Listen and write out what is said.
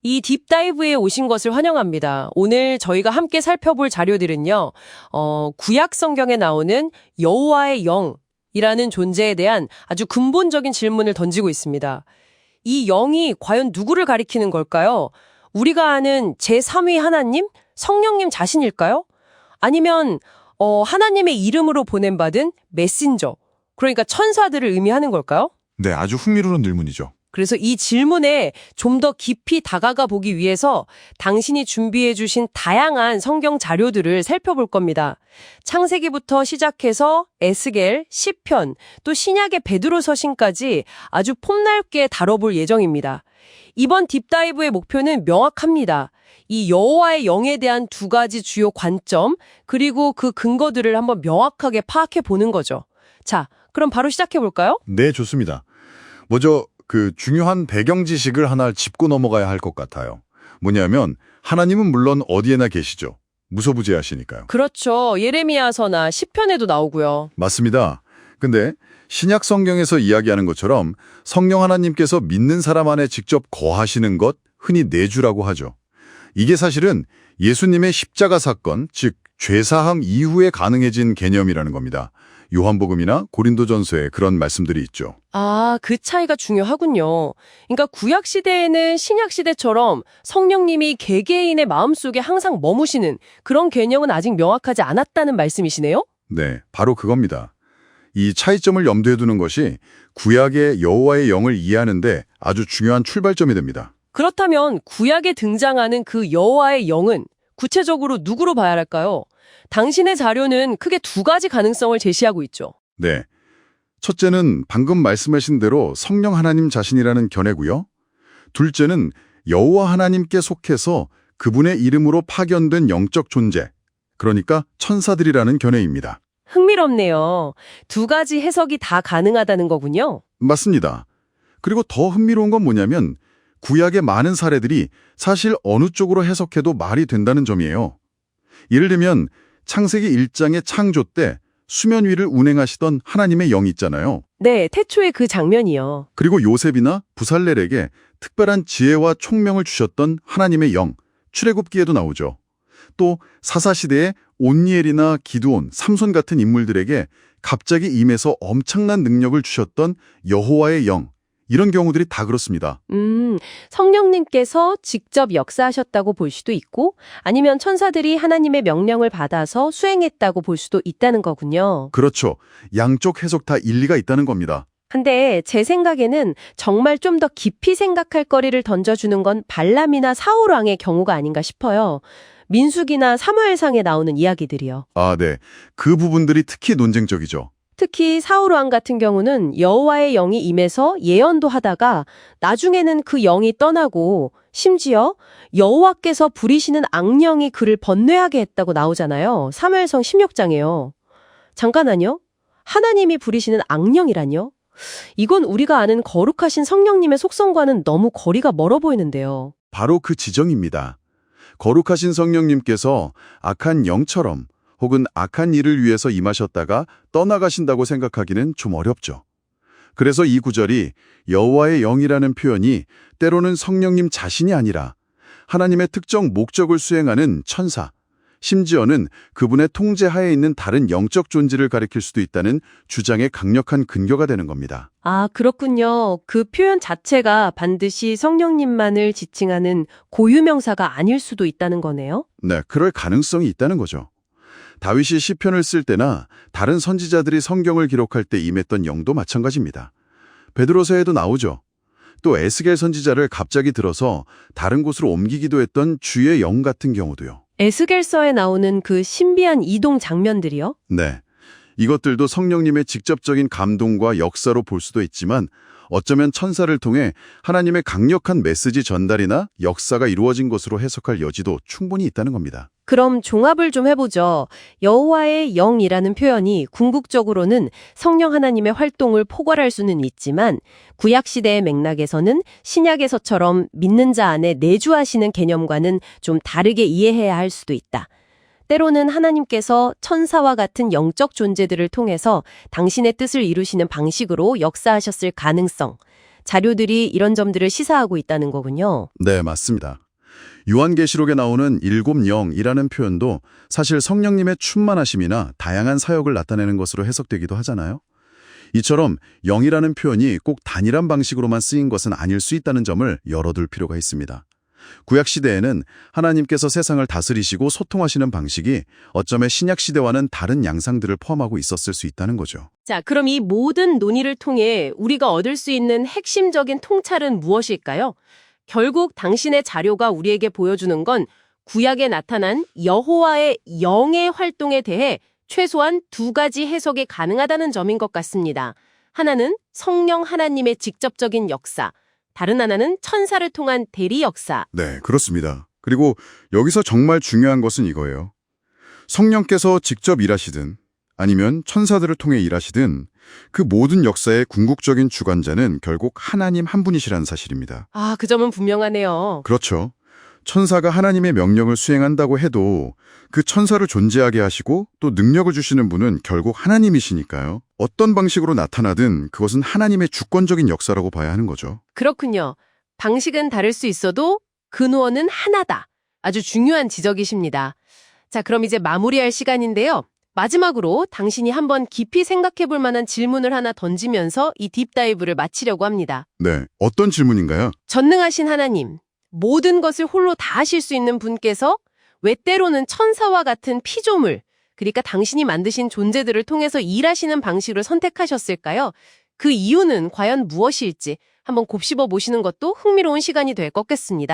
이 딥다이브에 오신 것을 환영합니다. 오늘 저희가 함께 살펴볼 자료들은요, 구약 성경에 나오는 여호와의 영이라는 존재에 대한 아주 근본적인 질문을 던지고 있습니다. 이 영이 과연 누구를 가리키는 걸까요? 우리가 아는 제3위 하나님? 성령님 자신일까요? 아니면 하나님의 이름으로 보냄받은 메신저, 그러니까 천사들을 의미하는 걸까요? 네, 아주 흥미로운 질문이죠. 그래서 이 질문에 좀 더 깊이 다가가 보기 위해서 당신이 준비해 주신 다양한 성경 자료들을 살펴볼 겁니다. 창세기부터 시작해서 에스겔, 시편, 또 신약의 베드로서신까지 아주 폭넓게 다뤄볼 예정입니다. 이번 딥다이브의 목표는 명확합니다. 이 여호와의 영에 대한 두 가지 주요 관점, 그리고 그 근거들을 한번 명확하게 파악해 보는 거죠. 자, 그럼 바로 시작해 볼까요? 네, 좋습니다. 먼저 중요한 배경 지식을 하나 짚고 넘어가야 할 것 같아요. 뭐냐면 하나님은 물론 어디에나 계시죠. 무소부재하시니까요. 그렇죠. 예레미야서나 시편에도 나오고요. 맞습니다. 근데 신약 성경에서 이야기하는 것처럼 성령 하나님께서 믿는 사람 안에 직접 거하시는 것, 흔히 내주라고 하죠. 이게 사실은 예수님의 십자가 사건, 즉 죄사함 이후에 가능해진 개념이라는 겁니다. 요한복음이나 고린도전서에 그런 말씀들이 있죠. 아, 그 차이가 중요하군요. 그러니까 구약 시대에는 신약 시대처럼 성령님이 개개인의 마음속에 항상 머무시는 그런 개념은 아직 명확하지 않았다는 말씀이시네요? 네, 바로 그겁니다. 이 차이점을 염두에 두는 것이 구약의 여호와의 영을 이해하는데 아주 중요한 출발점이 됩니다. 그렇다면 구약에 등장하는 그 여호와의 영은 구체적으로 누구로 봐야 할까요? 당신의 자료는 크게 두 가지 가능성을 제시하고 있죠. 네, 첫째는 방금 말씀하신 대로 성령 하나님 자신이라는 견해고요. 둘째는 여호와 하나님께 속해서 그분의 이름으로 파견된 영적 존재, 그러니까 천사들이라는 견해입니다. 흥미롭네요. 두 가지 해석이 다 가능하다는 거군요. 맞습니다. 그리고 더 흥미로운 건 뭐냐면 구약의 많은 사례들이 사실 어느 쪽으로 해석해도 말이 된다는 점이에요. 예를 들면 창세기 1장의 창조 때 수면 위를 운행하시던 하나님의 영이 있잖아요. 네, 태초의 그 장면이요. 그리고 요셉이나 부살렐에게 특별한 지혜와 총명을 주셨던 하나님의 영, 출애굽기에도 나오죠. 또 사사시대에 온니엘이나 기드온, 삼손 같은 인물들에게 갑자기 임해서 엄청난 능력을 주셨던 여호와의 영, 이런 경우들이 다 그렇습니다. 성령님께서 직접 역사하셨다고 볼 수도 있고 아니면 천사들이 하나님의 명령을 받아서 수행했다고 볼 수도 있다는 거군요. 그렇죠. 양쪽 해석 다 일리가 있다는 겁니다. 근데 제 생각에는 정말 좀 더 깊이 생각할 거리를 던져주는 건 발람이나 사울 왕의 경우가 아닌가 싶어요. 민수기나 사무엘상에 나오는 이야기들이요. 아, 네. 그 부분들이 특히 논쟁적이죠. 특히 사울 왕 같은 경우는 여호와의 영이 임해서 예언도 하다가 나중에는 그 영이 떠나고 심지어 여호와께서 부리시는 악령이 그를 번뇌하게 했다고 나오잖아요. 사무엘상 16장에요. 잠깐만요. 하나님이 부리시는 악령이란요? 이건 우리가 아는 거룩하신 성령님의 속성과는 너무 거리가 멀어 보이는데요. 바로 그 지정입니다. 거룩하신 성령님께서 악한 영처럼 혹은 악한 일을 위해서 임하셨다가 떠나가신다고 생각하기는 좀 어렵죠. 그래서 이 구절이 여호와의 영이라는 표현이 때로는 성령님 자신이 아니라 하나님의 특정 목적을 수행하는 천사, 심지어는 그분의 통제하에 있는 다른 영적 존재를 가리킬 수도 있다는 주장의 강력한 근거가 되는 겁니다. 아, 그렇군요. 그 표현 자체가 반드시 성령님만을 지칭하는 고유명사가 아닐 수도 있다는 거네요. 네, 그럴 가능성이 있다는 거죠. 다윗이 시편을 쓸 때나 다른 선지자들이 성경을 기록할 때 임했던 영도 마찬가지입니다. 베드로서에도 나오죠. 또 에스겔 선지자를 갑자기 들어서 다른 곳으로 옮기기도 했던 주의 영 같은 경우도요. 에스겔서에 나오는 그 신비한 이동 장면들이요? 네, 이것들도 성령님의 직접적인 감동과 역사로 볼 수도 있지만 어쩌면 천사를 통해 하나님의 강력한 메시지 전달이나 역사가 이루어진 것으로 해석할 여지도 충분히 있다는 겁니다. 그럼 종합을 좀 해보죠. 여호와의 영이라는 표현이 궁극적으로는 성령 하나님의 활동을 포괄할 수는 있지만 구약시대의 맥락에서는 신약에서처럼 믿는 자 안에 내주하시는 개념과는 좀 다르게 이해해야 할 수도 있다. 때로는 하나님께서 천사와 같은 영적 존재들을 통해서 당신의 뜻을 이루시는 방식으로 역사하셨을 가능성, 자료들이 이런 점들을 시사하고 있다는 거군요. 네, 맞습니다. 요한계시록에 나오는 7영이라는 표현도 사실 성령님의 충만하심이나 다양한 사역을 나타내는 것으로 해석되기도 하잖아요. 이처럼 영이라는 표현이 꼭 단일한 방식으로만 쓰인 것은 아닐 수 있다는 점을 열어둘 필요가 있습니다. 구약시대에는 하나님께서 세상을 다스리시고 소통하시는 방식이 어쩌면 신약시대와는 다른 양상들을 포함하고 있었을 수 있다는 거죠. 자, 그럼 이 모든 논의를 통해 우리가 얻을 수 있는 핵심적인 통찰은 무엇일까요? 결국 당신의 자료가 우리에게 보여주는 건 구약에 나타난 여호와의 영의 활동에 대해 최소한 두 가지 해석이 가능하다는 점인 것 같습니다. 하나는 성령 하나님의 직접적인 역사, 다른 하나는 천사를 통한 대리 역사. 네, 그렇습니다. 그리고 여기서 정말 중요한 것은 이거예요. 성령께서 직접 일하시든 아니면 천사들을 통해 일하시든 그 모든 역사의 궁극적인 주관자는 결국 하나님 한 분이시라는 사실입니다. 아, 그 점은 분명하네요. 그렇죠. 천사가 하나님의 명령을 수행한다고 해도 그 천사를 존재하게 하시고 또 능력을 주시는 분은 결국 하나님이시니까요. 어떤 방식으로 나타나든 그것은 하나님의 주권적인 역사라고 봐야 하는 거죠. 그렇군요. 방식은 다를 수 있어도 근원은 하나다. 아주 중요한 지적이십니다. 자, 그럼 이제 마무리할 시간인데요. 마지막으로 당신이 한번 깊이 생각해 볼 만한 질문을 하나 던지면서 이 딥다이브를 마치려고 합니다. 네, 어떤 질문인가요? 전능하신 하나님, 모든 것을 홀로 다 하실 수 있는 분께서 왜 때로는 천사와 같은 피조물, 그러니까 당신이 만드신 존재들을 통해서 일하시는 방식을 선택하셨을까요? 그 이유는 과연 무엇일지 한번 곱씹어 보시는 것도 흥미로운 시간이 될 것 같습니다.